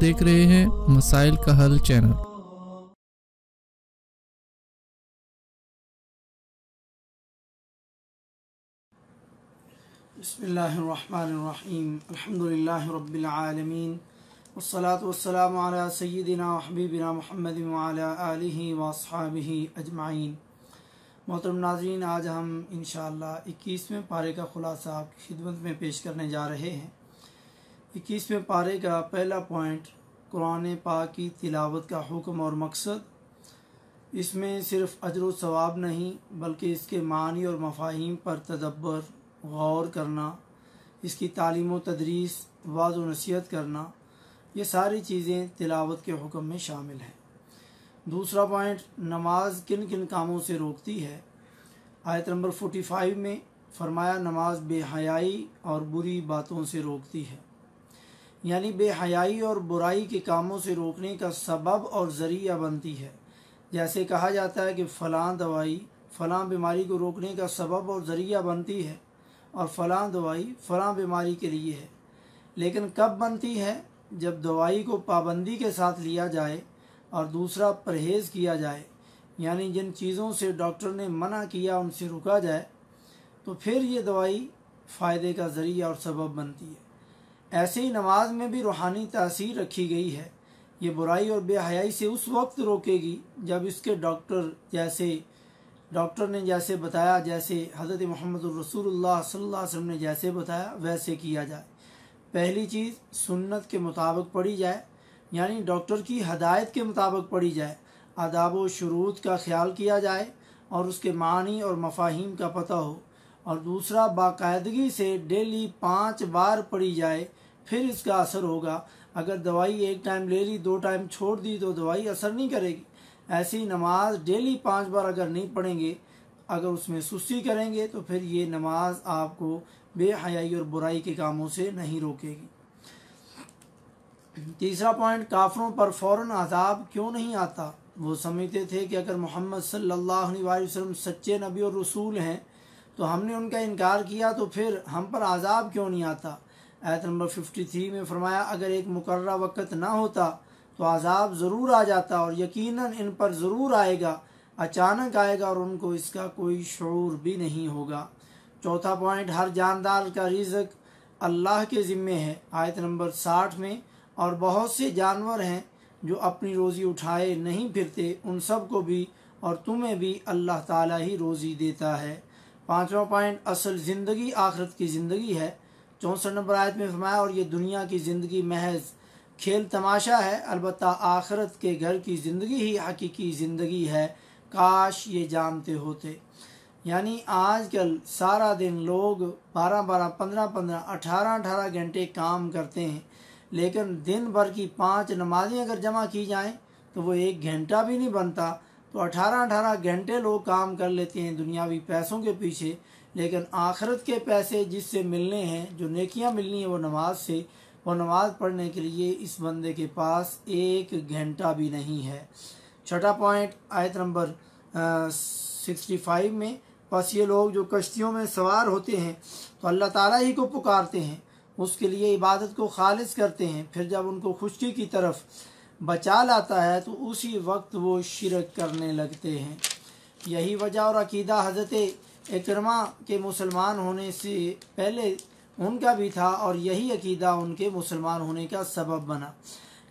देख रहे हैं मसाइल का हल चैनल। बिस्मिल्लाहिर्रहमानिर्रहीम अल्हम्दुलिल्लाहि रब्बिल आलमीन वस्सलातु वस्सलामु अला सय्यिदिना व हबीबिना मुहम्मदिन व अला आलिहि व अस्हाबिहि अजमाइन। मोहतरम नाज़रीन, आज हम इंशाअल्लाह 21वें पारे का ख़ुलासा आपकी खिदमत में पेश करने जा रहे हैं। 21वें पारे का पहला पॉइंट कुरान पाक की तिलावत का हुक्म और मकसद। इसमें सिर्फ़ अजर व सवाब नहीं बल्कि इसके मानी और मफ़ाहीम पर तदब्बर गौर करना, इसकी तालीम व तदरीस, वाज़ व नसीहत करना, ये सारी चीज़ें तिलावत के हुक्म में शामिल हैं। दूसरा पॉइंट, नमाज किन किन कामों से रोकती है। आयत नंबर 45 में फरमाया नमाज बेहयाई और बुरी बातों से रोकती है, यानी बेहयाई और बुराई के कामों से रोकने का सबब और ज़रिया बनती है। जैसे कहा जाता है कि फ़लाँ दवाई फ़लाँ बीमारी को रोकने का सबब और ज़रिया बनती है और फ़लाँ दवाई फ़लाँ बीमारी के लिए है, लेकिन कब बनती है? जब दवाई को पाबंदी के साथ लिया जाए और दूसरा परहेज़ किया जाए, यानी जिन चीज़ों से डॉक्टर ने मना किया उनसे रुका जाए, तो फिर ये दवाई फ़ायदे का ज़रिया और सबब बनती है। ऐसे ही नमाज में भी रूहानी तासीर रखी गई है। ये बुराई और बेहयाई से उस वक्त रोकेगी जब इसके डॉक्टर ने जैसे बताया, जैसे हज़रत मोहम्मद रसूलुल्लाह सल्लल्लाहु अलैहि वसल्लम ने जैसे बताया वैसे किया जाए। पहली चीज़, सुन्नत के मुताबिक पढ़ी जाए, यानी डॉक्टर की हदायत के मुताबिक पढ़ी जाए। आदाब व शुरूत का ख्याल किया जाए और उसके मानी और मफ़ाहीम का पता हो। और दूसरा, बाकायदगी से डेली 5 बार पढ़ी जाए, फिर इसका असर होगा। अगर दवाई एक टाइम ले ली, 2 टाइम छोड़ दी तो दवाई असर नहीं करेगी। ऐसी नमाज डेली 5 बार अगर नहीं पढ़ेंगे, अगर उसमें सुस्ती करेंगे, तो फिर ये नमाज आपको बेहयाई और बुराई के कामों से नहीं रोकेगी। तीसरा पॉइंट, काफिरों पर फ़ौरन अज़ाब क्यों नहीं आता। वो समझते थे कि अगर मोहम्मद सल्लल्लाहु अलैहि वसल्लम सच्चे नबी और रसूल हैं तो हमने उनका इनकार किया तो फिर हम पर अज़ाब क्यों नहीं आता। आयत नंबर 53 में फरमाया अगर एक मुकर्रर वक़्त ना होता तो अज़ाब ज़रूर आ जाता और यकीनन इन पर ज़रूर आएगा, अचानक आएगा और उनको इसका कोई शऊर भी नहीं होगा। चौथा पॉइंट, हर जानदार का रिज़्क़ अल्लाह के ज़िम्मे है। आयत नंबर 60 में, और बहुत से जानवर हैं जो अपनी रोज़ी उठाए नहीं फिरते, उन सब को भी और तुम्हें भी अल्लाह ताला ही रोज़ी देता है। पाँचवा पॉइंट, असल ज़िंदगी आखिरत की ज़िंदगी है। 64 नंबर आयत में फरमाया और ये दुनिया की ज़िंदगी महज खेल तमाशा है, अलबत्ता आखिरत के घर की ज़िंदगी ही हकीकी ज़िंदगी है, काश ये जानते होते। यानी आजकल सारा दिन लोग 12-12, 15-15, 18-18 घंटे काम करते हैं, लेकिन दिन भर की 5 नमाज़ें अगर जमा की जाएं तो वो 1 घंटा भी नहीं बनता। तो 18-18 घंटे लोग काम कर लेते हैं दुनियावी पैसों के पीछे, लेकिन आखिरत के पैसे जिससे मिलने हैं, जो नेकियां मिलनी है वो नमाज से, वो नमाज़ पढ़ने के लिए इस बंदे के पास 1 घंटा भी नहीं है। छठा पॉइंट, आयत नंबर 65 में, बस ये लोग जो कश्तियों में सवार होते हैं तो अल्लाह ताला ही को पुकारते हैं, उसके लिए इबादत को खालिस करते हैं, फिर जब उनको खुश्की की तरफ बचा लाता है तो उसी वक्त वो शिरक करने लगते हैं। यही वजह और अकीदा हज़रत इकरमा के मुसलमान होने से पहले उनका भी था और यही अकीदा उनके मुसलमान होने का सबब बना।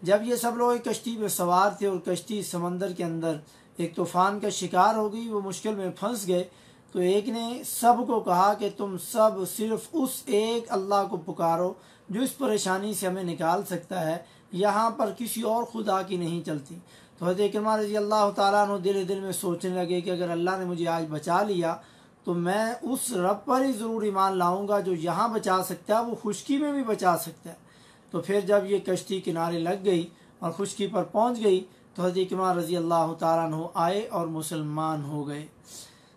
जब ये सब लोग एक कश्ती में सवार थे और कश्ती समंदर के अंदर एक तूफ़ान का शिकार हो गई, वो मुश्किल में फंस गए, तो एक ने सब को कहा कि तुम सब सिर्फ उस एक अल्लाह को पुकारो जो इस परेशानी से हमें निकाल सकता है, यहाँ पर किसी और खुदा की नहीं चलती। तो हज़रत इकरमा रज़ी अल्लाह ताला अन्हु दिल में सोचने लगे कि अगर अल्लाह ने मुझे आज बचा लिया तो मैं उस रब पर ही ज़रूर ईमान लाऊंगा जो यहाँ बचा सकता है, वो खुश्की में भी बचा सकता है। तो फिर जब ये कश्ती किनारे लग गई और खुश्की पर पहुँच गई तो हज़रत इकरमा रज़ी अल्लाह ताला अन्हु आए और मुसलमान हो गए।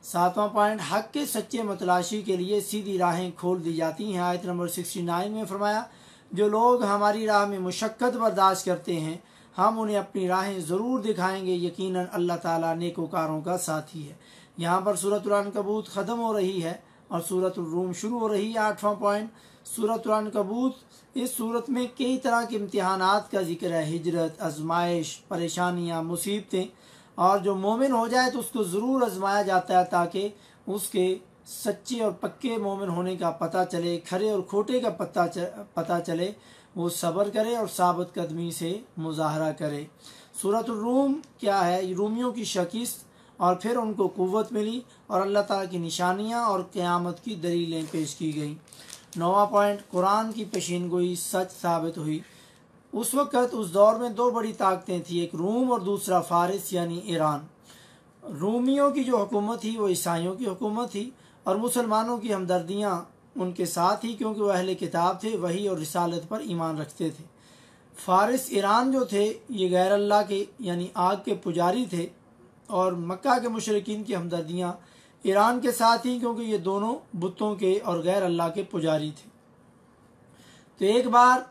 सातवां पॉइंट, हक़ के सच्चे मतलाशी के लिए सीधी राहें खोल दी जाती हैं। आयत नंबर 69 में फरमाया जो लोग हमारी राह में मुशक्क़त बर्दाश्त करते हैं हम उन्हें अपनी राहें ज़रूर दिखाएंगे, यकीनन अल्लाह ताला नेकोकारों का साथी है। यहाँ पर सूरत अल-अनकबूत ख़त्म हो रही है और सूरत रूम शुरू हो रही है। 8वां पॉइंट, सूरह अनकबूत, इस सूरत में कई तरह के इम्तिहानात का जिक्र है, हिजरत, आजमाइश, परेशानियाँ, मुसीबतें। और जो मोमिन हो जाए तो उसको ज़रूर आजमाया जाता है ताकि उसके सच्चे और पक्के मोमिन होने का पता चले, खरे और खोटे का पता चले, वो सब्र करे और साबित कदमी से मुजाहरा करे। सूरत रूम क्या है? रूमियों की शिकस्त और फिर उनको कुव्वत मिली और अल्लाह ताला की निशानियाँ और क़यामत की दलीलें पेश की गईं। 9वां पॉइंट, कुरान की पेशीनगोई सच साबित हुई। उस वक़्त उस दौर में दो बड़ी ताकतें थी, एक रूम और दूसरा फ़ारिस यानी ईरान। रूमियों की जो हुकूमत थी वो ईसाइयों की हुकूमत थी और मुसलमानों की हमदर्दियाँ उनके साथ ही, क्योंकि वह अहले किताब थे, वही और रिसालत पर ईमान रखते थे। फ़ारिस ईरान जो थे ये गैर अल्लाह के यानी आग के पुजारी थे और मक्का के मुशरिकीन की हमदर्दियाँ ईरान के साथ ही, क्योंकि ये दोनों बुतों के और गैर अल्लाह के पुजारी थे। तो एक बार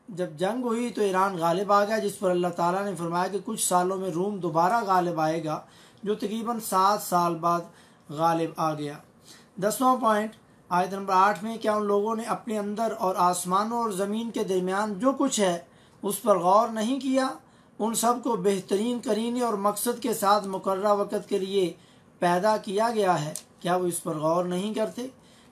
जब जंग हुई तो ईरान गालिब आ गया, जिस पर अल्लाह ताला ने फरमाया कि कुछ सालों में रूम दोबारा गालिब आएगा, जो तकरीबन 7 साल बाद गालिब आ गया। 10वां पॉइंट, आयत नंबर 8 में, क्या उन लोगों ने अपने अंदर और आसमानों और ज़मीन के दरमियान जो कुछ है उस पर गौर नहीं किया? उन सब को बेहतरीन करीने और मकसद के साथ मुकर्रर वक़्त के लिए पैदा किया गया है, क्या वो इस पर गौर नहीं करते?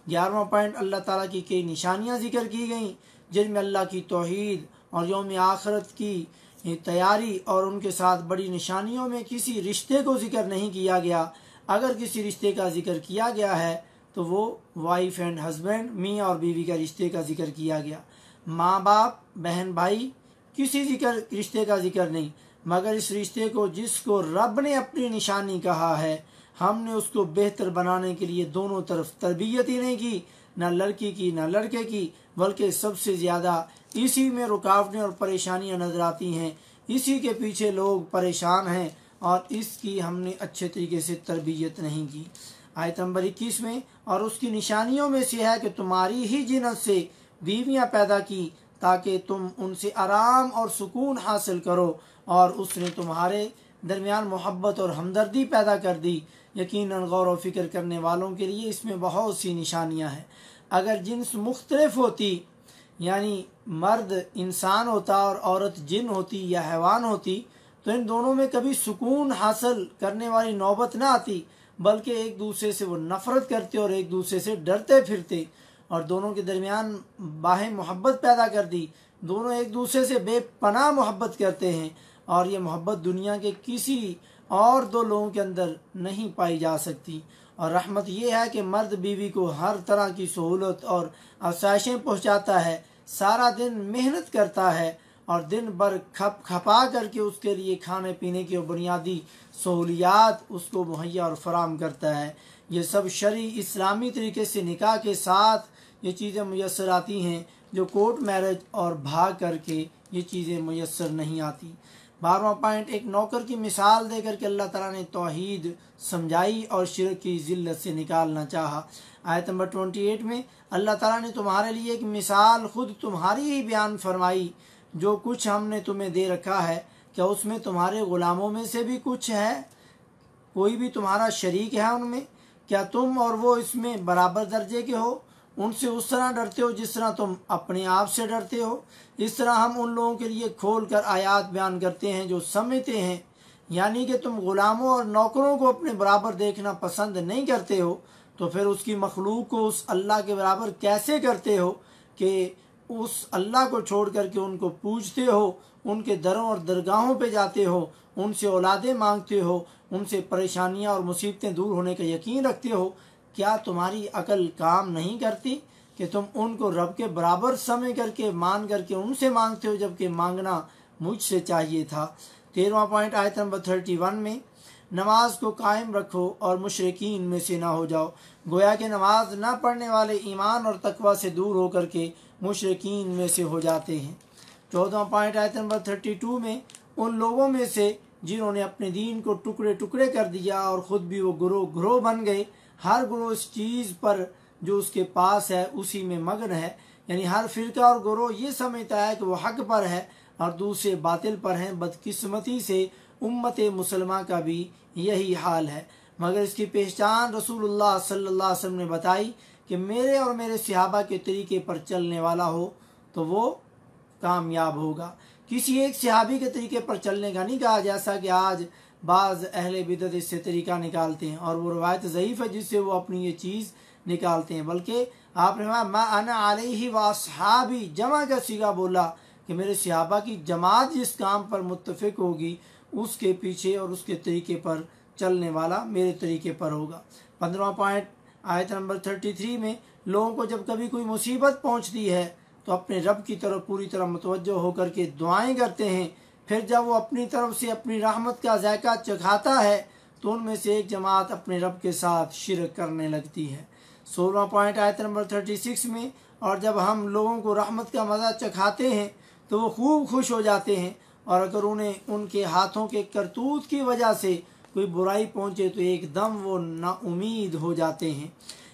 11वां पॉइंट, अल्लाह ताला की कई निशानियाँ जिक्र की गईं जिनमें अल्लाह की तौहीद और यौम आखिरत की तैयारी और उनके साथ बड़ी निशानियों में किसी रिश्ते को जिक्र नहीं किया गया। अगर किसी रिश्ते का जिक्र किया गया है तो वो वाइफ एंड हस्बैंड, मियाँ और बीवी का रिश्ते का जिक्र किया गया। माँ बाप, बहन भाई, किसी रिश्ते का जिक्र नहीं, मगर इस रिश्ते को जिसको रब ने अपनी निशानी कहा है, हमने उसको बेहतर बनाने के लिए दोनों तरफ तरबियत ही नहीं की, न लड़की की न लड़के की, बल्कि सबसे ज़्यादा इसी में रुकावटें और परेशानियां नजर आती हैं। इसी के पीछे लोग परेशान हैं और इसकी हमने अच्छे तरीके से तरबियत नहीं की। आयत नंबर 21 में, और उसकी निशानियों में से है कि तुम्हारी ही जिनस से बीवियां पैदा की ताकि तुम उनसे आराम और सुकून हासिल करो, और उसने तुम्हारे दरमियान मोहब्बत और हमदर्दी पैदा कर दी। यकीनन गौर व फिक्र करने वालों के लिए इसमें बहुत सी निशानियां हैं। अगर जिन्स मुख्तलिफ होती, यानी मर्द इंसान होता और औरत जिन होती या हैवान होती, तो इन दोनों में कभी सुकून हासिल करने वाली नौबत ना आती, बल्कि एक दूसरे से वो नफ़रत करते और एक दूसरे से डरते फिरते, और दोनों के दरमियान बाहे मोहब्बत पैदा कर दी। दोनों एक दूसरे से बेपनाह मोहब्बत करते हैं और ये मोहब्बत दुनिया के किसी और दो लोगों के अंदर नहीं पाई जा सकती। और रहमत यह है कि मर्द बीवी को हर तरह की सहूलत और आसाइशें पहुँचाता है, सारा दिन मेहनत करता है और दिन भर खपा करके उसके लिए खाने पीने की बुनियादी सहूलियात उसको मुहैया और फराम करता है। ये सब शरई इस्लामी तरीके से निकाह के साथ ये चीज़ें मुयस्सर आती हैं, जो कोर्ट मैरिज और भाग करके ये चीज़ें मुयस्सर नहीं आती। 12वां पॉइंट, एक नौकर की मिसाल देकर के अल्लाह ताला ने तौहीद समझाई और शिरक की जिल्लत से निकालना चाहा। आयत नंबर 28 में, अल्लाह ताला ने तुम्हारे लिए एक मिसाल खुद तुम्हारी ही बयान फरमाई। जो कुछ हमने तुम्हें दे रखा है, क्या उसमें तुम्हारे ग़ुलामों में से भी कुछ है? कोई भी तुम्हारा शरीक है उनमें? क्या तुम और वो इसमें बराबर दर्जे के हो? उनसे उस तरह डरते हो जिस तरह तुम अपने आप से डरते हो। इस तरह हम उन लोगों के लिए खोल कर आयात बयान करते हैं जो समझते हैं। यानी कि तुम ग़ुलामों और नौकरों को अपने बराबर देखना पसंद नहीं करते हो, तो फिर उसकी मखलूक को उस अल्लाह के बराबर कैसे करते हो कि उस अल्लाह को छोड़ करके उनको पूजते हो, उनके दरों और दरगाहों पे जाते हो, उनसे औलादें मांगते हो, उनसे परेशानियां और मुसीबतें दूर होने का यकीन रखते हो। क्या तुम्हारी अकल काम नहीं करती कि तुम उनको रब के बराबर समझ करके मान करके उनसे मांगते हो, जबकि मांगना मुझसे चाहिए था। 13वां पॉइंट, आयत नंबर 31 में, नमाज को कायम रखो और मुशरिकीन में से ना हो जाओ। गोया कि नमाज ना पढ़ने वाले ईमान और तकवा से दूर होकर के मुशरिकीन में से हो जाते हैं। 14वां पॉइंट, आयत नंबर 32 में, उन लोगों में से जिन्होंने अपने दीन को टुकड़े टुकड़े कर दिया और ख़ुद भी वो ग्रोह बन गए। हर ग्रोह इस चीज़ पर जो उसके पास है उसी में मगन है, यानी हर फ़िरका और ग्रोह ये समझता है कि वो हक पर है और दूसरे बातिल पर हैं। बदकिस्मती से उम्मत मुसलमा का भी यही हाल है, मगर इसकी पहचान रसूलुल्लाह सल्लल्लाहु अलैहि वसल्लम ने बताई कि मेरे और मेरे सहाबा के तरीके पर चलने वाला हो तो वो कामयाब होगा। किसी एक सहाबी के तरीके पर चलने का नहीं कहा, जैसा कि आज बाज़ अहले बिदअत इससे तरीका निकालते हैं और वो रवायत ज़ईफ़ है जिससे वो अपनी ये चीज़ निकालते हैं। बल्कि आपने मा अना अलैहि व अस्हाबी जमा का सीगा बोला कि मेरे सहाबा की जमात जिस काम पर मुत्तफ़िक होगी उसके पीछे और उसके तरीके पर चलने वाला मेरे तरीके पर होगा। 15वां पॉइंट आयत नंबर 33 में, लोगों को जब कभी कोई मुसीबत पहुंचती है तो अपने रब की तरफ पूरी तरह मुतवज्जो होकर के दुआएं करते हैं। फिर जब वो अपनी तरफ से अपनी रहमत का जायका चखाता है तो उनमें से एक जमात अपने रब के साथ शिरक करने लगती है। 16वां पॉइंट आयत नंबर 36 में, और जब हम लोगों को रहमत का मज़ा चखाते हैं तो वो खूब खुश हो जाते हैं, और अगर उन्हें उनके हाथों के करतूत की वजह से कोई बुराई पहुँचे तो एकदम वो नाउमीद हो जाते हैं।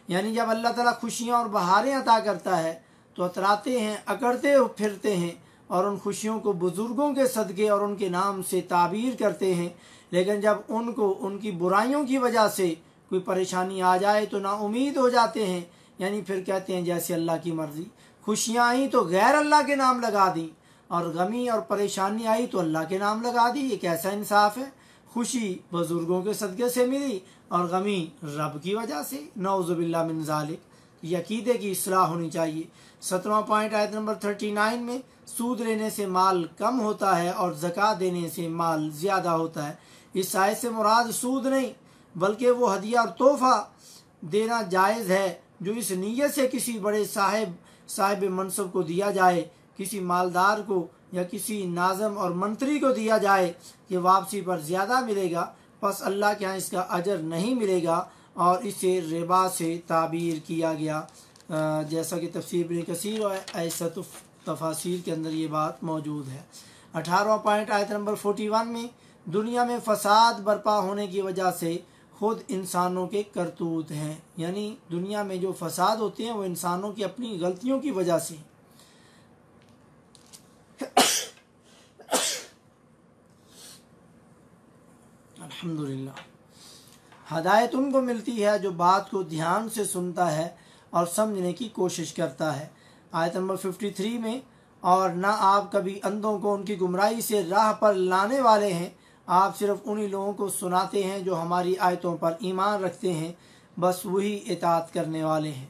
यानी जब अल्लाह ताला खुशियाँ और बहारें अता करता है तो अतराते हैं, अकड़ते फिरते हैं और उन खुशियों को बुज़ुर्गों के सदक़े और उनके नाम से ताबीर करते हैं। लेकिन जब उनको उनकी बुराइयों की वजह से कोई परेशानी आ जाए तो नाउमीद हो जाते हैं। यानी फिर कहते हैं जैसे अल्लाह की मर्ज़ी, खुशियाँ आई तो गैर अल्लाह के नाम लगा दी और गमी और परेशानी आई तो अल्लाह के नाम लगा दी। ये कैसा इंसाफ है? खुशी बुजुर्गों के सदक़े से मिली और गमी रब की वजह से। नऊज़ुबिल्लाह मिन ज़ालिक। ये अकीदे की इस्लाह होनी चाहिए। 17वां पॉइंट आयत नंबर 39 में, सूद लेने से माल कम होता है और ज़कात देने से माल ज़्यादा होता है। इस आयत से मुराद सूद नहीं बल्कि वो हदिया और तोहफ़ा देना जायज़ है जो इस नीयत से किसी बड़े साहिब मनसब को दिया जाए, किसी मालदार को या किसी नाज़म और मंत्री को दिया जाए कि वापसी पर ज़्यादा मिलेगा, बस अल्लाह के यहाँ इसका अजर नहीं मिलेगा और इसे रिबा से ताबीर किया गया। जैसा कि तफसीर इब्न कसीर और ऐसत तफासीर के अंदर ये बात मौजूद है। 18वां पॉइंट आयत नंबर 41 में, दुनिया में फसाद बर्पा होने की वजह से खुद इंसानों के करतूत हैं। यानी दुनिया में जो फसाद होते हैं वो इंसानों की अपनी गलतियों की वजह से। अल्हम्दुलिल्लाह। हदायत उनको मिलती है जो बात को ध्यान से सुनता है और समझने की कोशिश करता है। आयत नंबर 53 में, और ना आप कभी अंधों को उनकी गुमराही से राह पर लाने वाले हैं, आप सिर्फ उन्हीं लोगों को सुनाते हैं जो हमारी आयतों पर ईमान रखते हैं, बस वही इताअत करने वाले हैं।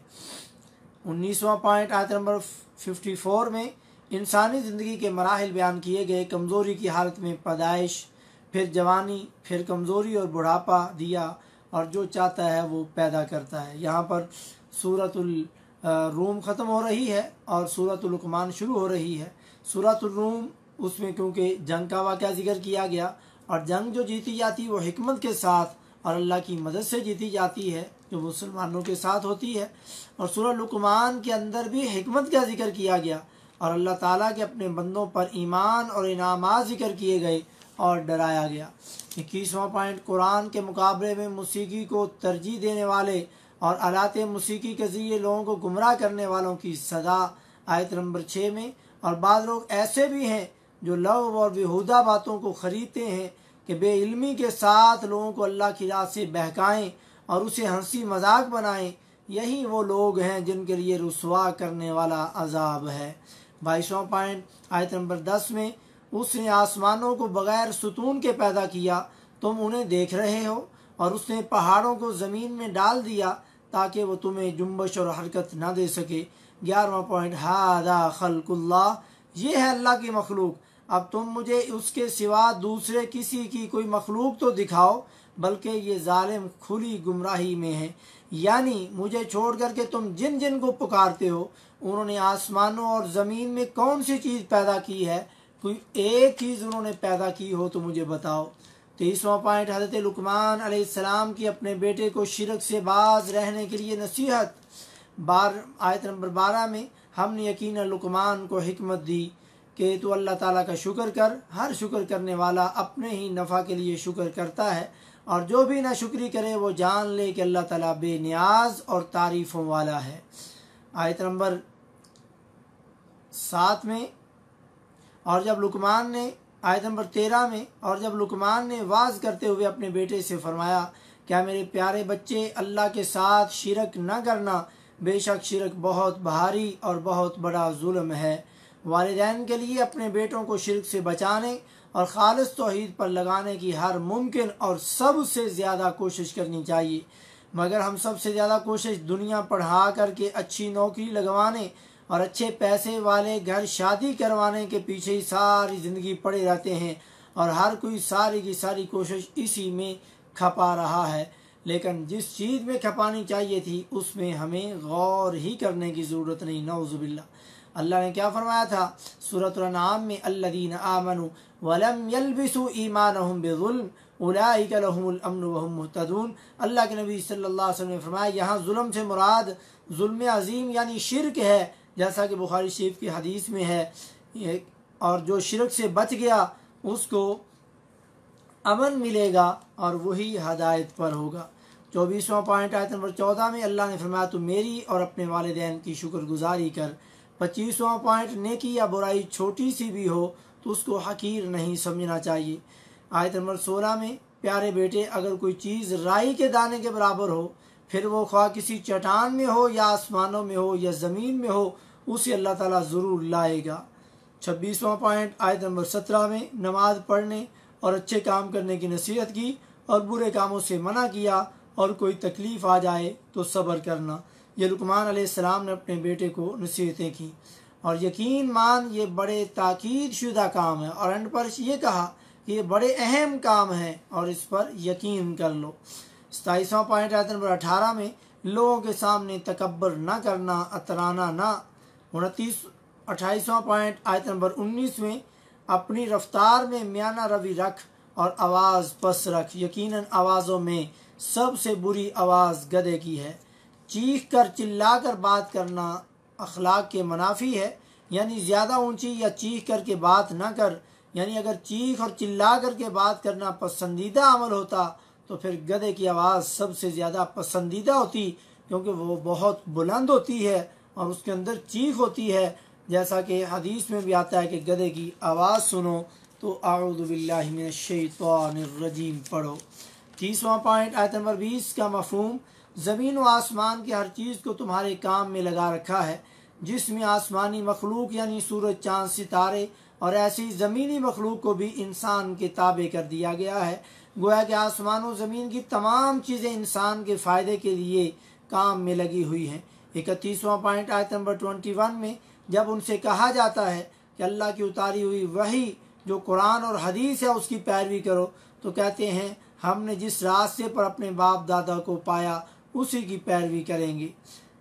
19वां पॉइंट आयत नंबर 54 में, इंसानी ज़िंदगी के मराहिल बयान किए गए। कमज़ोरी की हालत में पैदाइश, फिर जवानी, फिर कमज़ोरी और बुढ़ापा दिया, और जो चाहता है वो पैदा करता है। यहाँ पर सूरतुल रूम ख़त्म हो रही है और सूरतुल लुक़मान शुरू हो रही है। सूरतुल रूम, उसमें क्योंकि जंग का वाक़या ज़िक्र किया गया और जंग जो जीती जाती है वो हिकमत के साथ और अल्लाह की मदद से जीती जाती है जो मुसलमानों के साथ होती है। और सूरह लुक़मान के अंदर भी हिकमत का जिक्र किया गया और अल्लाह ताला के अपने बंदों पर ईमान और इनामात जिक्र किए गए और डराया गया। 21वां पॉइंट, कुरान के मुकाबले में मौसीकी को तरजीह देने वाले और आलात मौसीकी के ज़रिए लोगों को गुमराह करने वालों की सज़ा। आयत नंबर 6 में, और बाद लोग ऐसे भी हैं जो लव और बेहुदा बातों को ख़रीदते हैं कि बेइल्मी के साथ लोगों को अल्लाह की राह से बहकाएं और उसे हंसी मजाक बनाएं। यही वो लोग हैं जिनके लिए रुसवा करने वाला अजाब है। 22वां पॉइंट आयत नंबर 10 में, उसने आसमानों को बग़ैर सुतून के पैदा किया, तुम उन्हें देख रहे हो, और उसने पहाड़ों को ज़मीन में डाल दिया ताकि वो तुम्हें जुम्बश और हरकत ना दे सके। 11वां पॉइंट, हादा खल्कुल्लाह, ये है अल्लाह की मखलूक, अब तुम मुझे उसके सिवा दूसरे किसी की कोई मखलूक तो दिखाओ, बल्कि ये जालिम खुली गुमराही में है। यानी मुझे छोड़ करके तुम जिन जिन को पुकारते हो उन्होंने आसमानों और ज़मीन में कौन सी चीज़ पैदा की है? कोई एक चीज़ उन्होंने पैदा की हो तो मुझे बताओ। 23वां पॉइंट, हज़रत लुक़मान अलैहिस्सलाम की अपने बेटे को शिरक से बाज रहने के लिए नसीहत। आयत नंबर 12 में, हमने यकीनन लुक़मान को हिकमत दी कि तू अल्लाह ताला का शुक्र कर, हर शुक्र करने वाला अपने ही नफ़ा के लिए शुक्र करता है, और जो भी ना शुक्री करे वो जान ले कि अल्लाह ताला बेनियाज और तारीफ़ों वाला है। आयत नंबर 7 में, और जब लुक़मान ने, आयत नंबर 13 में, और जब लुक़मान ने वाज करते हुए अपने बेटे से फरमाया, क्या मेरे प्यारे बच्चे अल्लाह के साथ शिरक न करना, बेशक शिरक बहुत भारी और बहुत बड़ा जुल्म है। वालिदैन के लिए अपने बेटों को शिरक से बचाने और खालिस तौहीद पर लगाने की हर मुमकिन और सबसे ज़्यादा कोशिश करनी चाहिए, मगर हम सबसे ज़्यादा कोशिश दुनिया पढ़ा करके अच्छी नौकरी लगवाने और अच्छे पैसे वाले घर शादी करवाने के पीछे ही सारी ज़िंदगी पड़े रहते हैं और हर कोई सारी की सारी कोशिश इसी में खपा रहा है। लेकिन जिस चीज़ में खपानी चाहिए थी उसमें हमें गौर ही करने की ज़रूरत नहीं। नऊज़ुबिल्लाह। अल्लाह ने क्या फरमाया था सूरह अन-नाम में, अल्लज़ीना आमनू वलम यल्बिसू ईमानहुम बिज़ुल्म उलाइका लहुमुल अम्न व हुम मुहतदून। अल्लाह के नबी सल्लल्लाहु अलैहि वसल्लम ने फरमाया यहाँ जुल्म से मुराद जुल्म अजीम यानी शिरक है, जैसा कि बुखारी शरीफ की हदीस में है। और जो शिरक से बच गया उसको अमन मिलेगा और वही हदायत पर होगा। 24वां पॉइंट आयत नंबर 14 में अल्लाह ने फरमाया तू मेरी और अपने वालिदैन की शुक्रगुजारी कर। 25वां पॉइंट नेकी या बुराई छोटी सी भी हो तो उसको हकीर नहीं समझना चाहिए। आयत नंबर 16 में प्यारे बेटे अगर कोई चीज़ राई के दाने के बराबर हो, फिर वो ख्वाह किसी चट्टान में हो या आसमानों में हो या ज़मीन में हो, उसे अल्लाह ताला ज़रूर लाएगा। 26वां पॉइंट आयत नंबर 17 में नमाज पढ़ने और अच्छे काम करने की नसीहत की और बुरे कामों से मना किया और कोई तकलीफ़ आ जाए तो सब्र करना। ये लुकमान अलैहिस्सलाम ने अपने बेटे को नसीहतें की। और यकीन मान ये बड़े ताकीद शुदा काम है और एंड पर ये कहा कि ये बड़े अहम काम है और इस पर यकीन कर लो। 27वां पॉइंट आयत नंबर 18 में लोगों के सामने तकब्बर ना करना, अतराना ना। 28वां पॉइंट आयत नंबर 19 में अपनी रफ्तार में म्याना रवि रख और आवाज़ पस रख, यकीनन आवाज़ों में सबसे बुरी आवाज़ गधे की है। चीख कर चिल्ला कर बात करना अखलाक के मुनाफी है, यानी ज़्यादा ऊंची या चीख करके बात ना कर। यानी अगर चीख और चिल्ला करके बात करना पसंदीदा अमल होता तो फिर गधे की आवाज़ सबसे ज़्यादा पसंदीदा होती, क्योंकि वो बहुत बुलंद होती है और उसके अंदर चीख होती है। जैसा कि हदीस में भी आता है कि गधे की आवाज़ सुनो तो आऊज़ु बिल्लाहि मिनश शैतानिर रजीम पढ़ो। 30वां पॉइंट आयत नंबर 20 का मफहूम, ज़मीन व आसमान की हर चीज़ को तुम्हारे काम में लगा रखा है, जिसमें आसमानी मखलूक यानी सूरज चाँद सितारे और ऐसी ज़मीनी मखलूक को भी इंसान के ताबे कर दिया गया है। गोया कि आसमान और ज़मीन की तमाम चीज़ें इंसान के फ़ायदे के लिए काम में लगी हुई हैं। 31वां पॉइंट आयत नंबर 21 में जब उनसे कहा जाता है कि अल्लाह की उतारी हुई वही जो कुरान और हदीस है उसकी पैरवी करो, तो कहते हैं हमने जिस रास्ते पर अपने बाप दादा को पाया उसी की पैरवी करेंगे।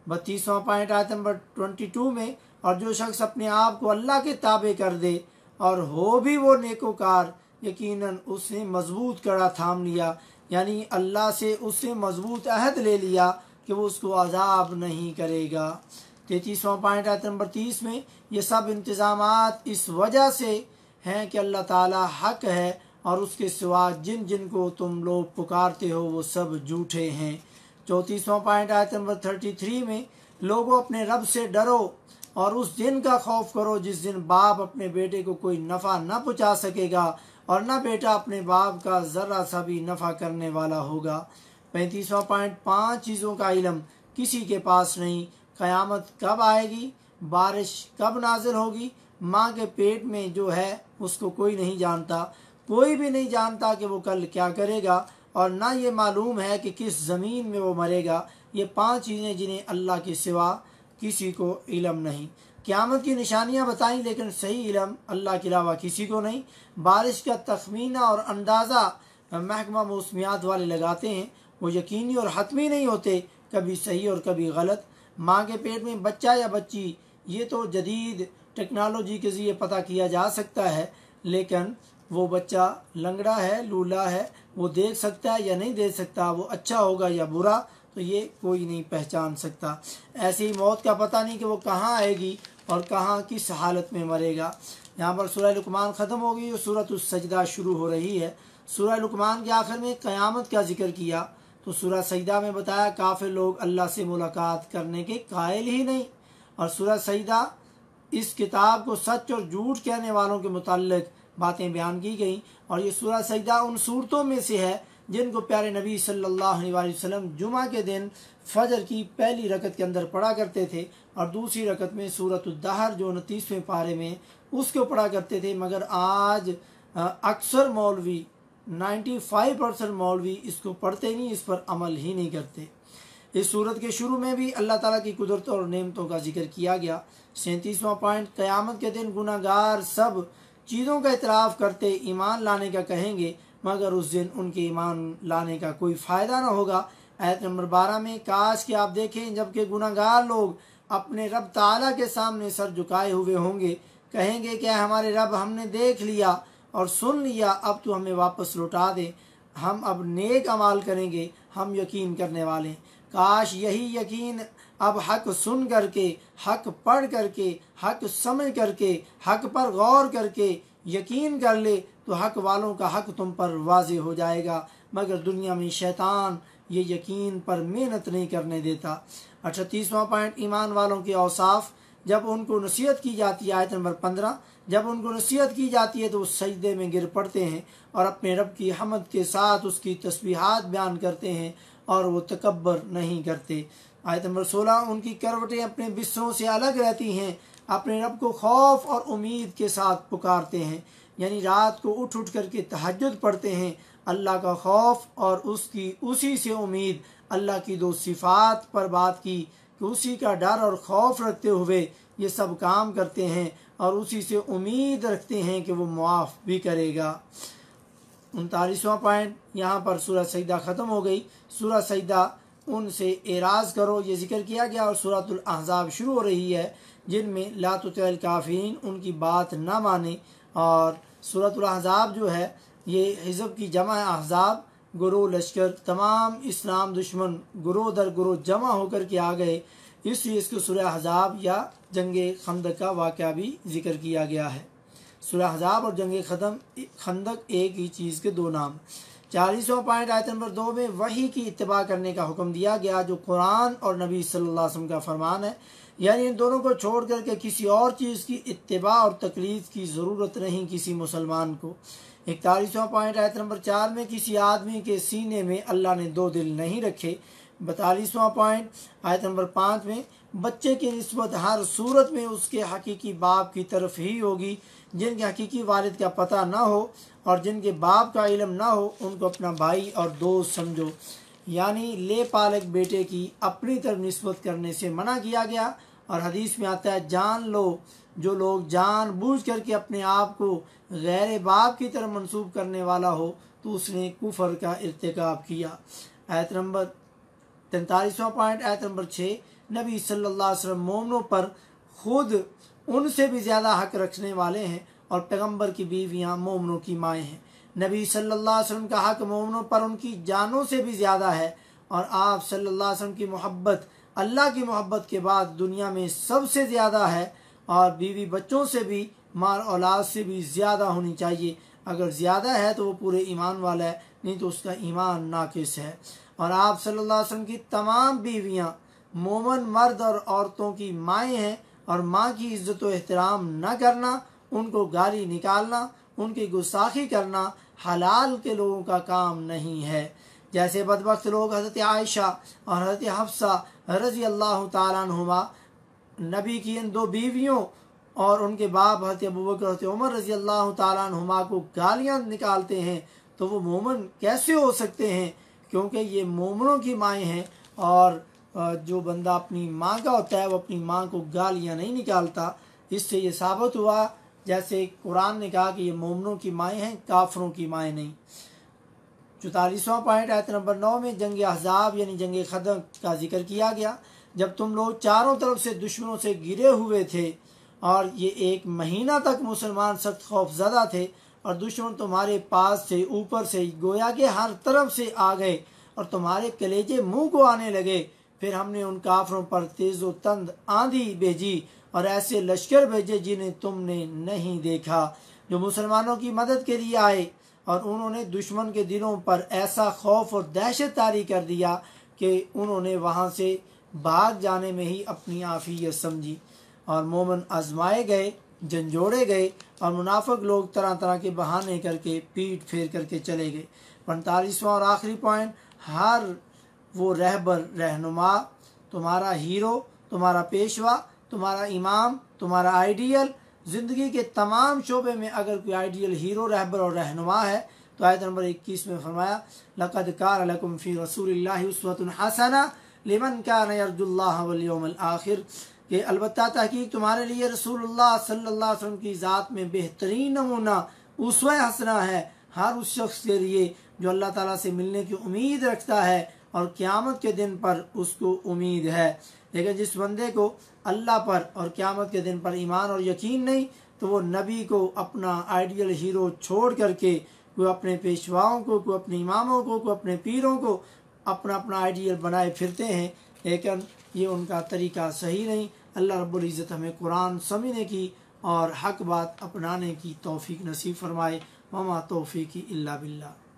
32वां पॉइंट आयत नंबर 22 में और जो शख्स अपने आप को अल्लाह के ताबे कर दे और हो भी वो नेकोकार, यकीनन उसने मजबूत कड़ा थाम लिया, यानी अल्लाह से उसने मजबूत अहद ले लिया कि वो उसको अजाब नहीं करेगा। 33वां पॉइंट आयत नंबर 30 में ये सब इंतज़ामात इस वजह से हैं कि अल्लाह ताला हक है और उसके सिवा जिन जिन को तुम लोग पुकारते हो वो सब झूठे हैं। 34वां पॉइंट आयत नंबर 33 में लोगों अपने रब से डरो और उस दिन का खौफ करो जिस दिन बाप अपने बेटे को कोई नफ़ा न पहुँचा सकेगा और न बेटा अपने बाप का ज़रा सा भी नफ़ा करने वाला होगा। 35वां पॉइंट 5 चीज़ों का इल्म किसी के पास नहीं, क़यामत कब आएगी, बारिश कब नाजिल होगी, माँ के पेट में जो है उसको कोई नहीं जानता, कोई भी नहीं जानता कि वो कल क्या करेगा और ना ये मालूम है कि किस ज़मीन में वो मरेगा। ये 5 चीज़ें जिन्हें अल्लाह के सिवा किसी को इल्म नहीं। क़यामत की निशानियाँ बताई लेकिन सही इल्म अल्लाह के अलावा किसी को नहीं। बारिश का तखमीना और अंदाज़ा महकमा मौसमियात वाले लगाते हैं, वो यकीनी और हतमी नहीं होते, कभी सही और कभी गलत। माँ के पेट में बच्चा या बच्ची ये तो जदीद टेक्नोलॉजी के ज़रिए पता किया जा सकता है, लेकिन वो बच्चा लंगड़ा है, लूला है, वो देख सकता है या नहीं देख सकता, वो अच्छा होगा या बुरा, तो ये कोई नहीं पहचान सकता। ऐसी ही मौत का पता नहीं कि वो कहाँ आएगी और कहाँ किस हालत में मरेगा। यहाँ पर सूरह लुकमान ख़त्म हो गई और सूरत सजदा शुरू हो रही है। सूरह लुकमान के आखिर में क़यामत का जिक्र किया तो सूरह सजदा में बताया काफ़िर लोग अल्लाह से मुलाकात करने के कायल ही नहीं। और सूरह सजदा इस किताब को सच और झूठ कहने वालों के मुताल्लिक बातें बयान की गई। और ये सूरह सजदा उन सूरतों में से है जिनको प्यारे नबी सल्लल्लाहु अलैहि वसल्लम जुमा के दिन फजर की पहली रकत के अंदर पढ़ा करते थे और दूसरी रकत में सूरत-उद-दहर जो 29वें पारे में उसको पढ़ा करते थे। मगर आज अक्सर मौलवी 95% मौलवी इसको पढ़ते नहीं, इस पर अमल ही नहीं करते। इस सूरत के शुरू में भी अल्लाह ताला की कुदरत और नेमतों का जिक्र किया गया। 37वां पॉइंट, क़यामत के दिन गुनाहगार सब चीज़ों का इतराफ़ करते ईमान लाने का कहेंगे, मगर उस दिन उनके ईमान लाने का कोई फ़ायदा ना होगा। आयत नंबर 12 में, काश कि आप देखें जबकि गुनाहगार लोग अपने रब ताला के सामने सर झुकाए हुए होंगे, कहेंगे क्या हमारे रब, हमने देख लिया और सुन लिया, अब तो हमें वापस लौटा दे, हम अब नेक अमाल करेंगे, हम यकीन करने वाले। काश यही यकीन अब हक सुन करके, हक पढ़ करके, हक समझ करके, हक पर गौर करके यकीन कर ले तो हक वालों का हक तुम पर वाज़े हो जाएगा। मगर दुनिया में शैतान ये यकीन पर मेहनत नहीं करने देता। 38वां पॉइंट, ईमान वालों के औसाफ, जब उनको नसीहत की जाती है, आयत नंबर 15, जब उनको नसीहत की जाती है तो वो सजदे में गिर पड़ते हैं और अपने रब की हमद के साथ उसकी तस्बीहात बयान करते हैं और वो तकब्बर नहीं करते। आयत नंबर 16, उनकी करवटें अपने बिस्तरों से अलग रहती हैं, अपने रब को खौफ और उम्मीद के साथ पुकारते हैं, यानी रात को उठ करके तहज्जुद पढ़ते हैं, अल्लाह का खौफ और उसकी उसी से उम्मीद। अल्लाह की दो सिफात पर बात की कि उसी का डर और खौफ रखते हुए ये सब काम करते हैं और उसी से उम्मीद रखते हैं कि वो मुआफ़ भी करेगा। 39वां पॉइंट, यहाँ पर सूरह सजदा ख़त्म हो गई। सूरह सजदा उनसे एराज़ करो ये जिक्र किया गया और सूरतुल अहज़ाब शुरू हो रही है जिनमें ला तुतिल काफ़िरीन, उनकी बात ना माने। और सूरतुल अहज़ाब जो है ये हिज़ब की जमा है, अहज़ाब गुरोह लश्कर, तमाम इस्लाम दुश्मन गुरोह दर गुरोह जमा होकर के आ गए, इसलिए इसको सूरह अहज़ाब या जंगे खंदक का वाक़या भी जिक्र किया गया है। सूरह अहज़ाब और जंगे खंदक एक ही चीज़ के दो नाम। 40वां पॉइंट, आयत नंबर 2 में वही की इत्तिबा करने का हुक्म दिया गया जो कुरान और नबी सल्लल्लाहु अलैहि वसल्लम का फरमान है, यानी इन दोनों को छोड़ करके किसी और चीज़ की इत्तिबा और तकलीद की ज़रूरत नहीं किसी मुसलमान को। 41वां पॉइंट, आयत नंबर 4 में किसी आदमी के सीने में अल्लाह ने दो दिल नहीं रखे। 42वां पॉइंट, आयत नंबर 5 में बच्चे की निस्बत हर सूरत में उसके हकीकी बाप की तरफ ही होगी। जिनके हकीकी वालिद का पता ना हो और जिनके बाप का इल्म ना हो उनको अपना भाई और दोस्त समझो, यानी ले पालक बेटे की अपनी तरफ निस्बत करने से मना किया गया। और हदीस में आता है, जान लो जो लोग जान बूझ करके अपने आप को गैर बाप की तरफ मंसूब करने वाला हो तो उसने कुफर का इर्तिकाब किया। आयत नंबर 43वां पॉइंट, आयत नंबर 6, नबी सल्लल्लाहु अलैहि वसल्लम मोमनों पर खुद उनसे भी ज़्यादा हक रखने वाले हैं और पैगम्बर की बीवियाँ मोमनों की माएँ हैं। नबी सल्लल्लाहु अलैहि वसल्लम का हक मोमनों पर उनकी जानों से भी ज़्यादा है और आप सल्लल्लाहु अलैहि वसल्लम की मोहब्बत अल्लाह की मोहब्बत के बाद दुनिया में सबसे ज़्यादा है और बीवी बच्चों से भी, माल औलाद से भी ज़्यादा होनी चाहिए। अगर ज़्यादा है तो वो पूरे ईमान वाला है, नहीं तो उसका ईमान नाकिस है। और आप सल्लल्लाहु अलैहि वसल्लम की तमाम बीवियाँ मोमन मर्द और औरतों की माएँ हैं और माँ की इज़्ज़त व एहतराम न करना, उनको गाली निकालना, उनकी गुस्ताखी करना हलाल के लोगों का काम नहीं है। जैसे बदबख्त लोग हज़रत आयशा और हज़रत हफ्सा रज़ी अल्लाह ताला अन्हुमा, नबी की इन दो बीवियों और उनके बाप हज़रत अबू बकर हज़रत उमर रज़ी अल्लाह ताला अन्हुमा को गालियाँ निकालते हैं तो वो मोमन कैसे हो सकते हैं, क्योंकि ये मोमनों की माएँ हैं। और जो बंदा अपनी माँ का होता है वो अपनी माँ को गालियाँ नहीं निकालता। इससे ये साबित हुआ जैसे कुरान ने कहा कि ये मोमनों की माएँ हैं, काफरों की माएँ नहीं। 44वां पॉइंट, आयत नंबर 9 में जंग अहज़ाब यानी जंग खंदक का जिक्र किया गया। जब तुम लोग चारों तरफ से दुश्मनों से घिरे हुए थे और ये एक महीना तक मुसलमान सख्त खौफज़दा थे और दुश्मन तुम्हारे पास से ऊपर से गोया के हर तरफ से आ गए और तुम्हारे कलेजे मुंह को आने लगे, फिर हमने उन काफरों पर तेज़ व तंद आंधी भेजी और ऐसे लश्कर भेजे जिन्हें तुमने नहीं देखा, जो मुसलमानों की मदद के लिए आए और उन्होंने दुश्मन के दिलों पर ऐसा खौफ और दहशत तारी कर दिया कि उन्होंने वहाँ से भाग जाने में ही अपनी आफियत समझी। और मोमन आजमाए गए झंझोड़े गए और मुनाफिक लोग तरह तरह के बहाने करके पीठ फेर करके चले गए। 45वां और आखिरी पॉइंट, हर वो रहबर रहनुमा, तुम्हारा हीरो, तुम्हारा पेशवा, तुम्हारा इमाम, तुम्हारा आइडियल, ज़िंदगी के तमाम शोबे में अगर कोई आइडियल हीरो रहबर और रहनुमा है तो आयत नंबर 21 में फरमाया लक़द कान लकुम फ़ी रसूलिल्लाहि उस्वतुन हसना लिमन कान यरजुल्लाह वल यौमल आखिर, कि अलबत्ता तहकीक तुम्हारे लिए रसूलुल्लाह सल्लल्लाहु अलैहि वसल्लम की ज़ात में बेहतरीन नमूना उसवा हसना है हर उस शख्स के लिए जो अल्लाह ताला से मिलने की उम्मीद रखता है और क़यामत के दिन पर उसको उम्मीद है। लेकिन जिस बंदे को अल्लाह पर और क़यामत के दिन पर ईमान और यकीन नहीं, तो वो नबी को अपना आइडियल हीरो छोड़ करके कोई अपने पेशवाओं को, कोई अपने इमामों को, कोई अपने पीरों को अपना अपना आइडियल बनाए फिरते हैं। लेकिन ये उनका तरीका सही नहीं। अल्लाह रब्बुल इज़्ज़त हमें कुरान समझने की और हक बात अपनाने की तौफीक नसीब फरमाए। वमा तौफीकी इल्ला बिल्लाह।